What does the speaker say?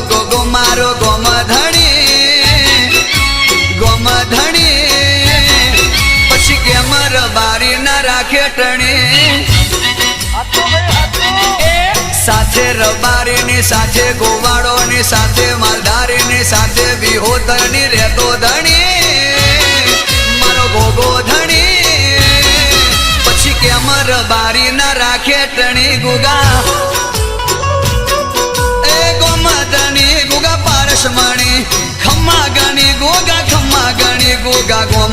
ગોગો મારો ગોમધણી પછી કેમ રબારી ના રાખે ટણી સાથે રબારી ની સાથે ગોવાળો ની સાથે માલધારી ની સાથે વિહોતર ની રહેતો ધણી મારો ગોગો ધણી પછી કેમ રબારી ના રાખે ટણી ગુગા એ ગોમધણી ગુગા પારસમણી ખમ્મા ગણી ગોગા ખમ્મા ગણી ગોગા ગો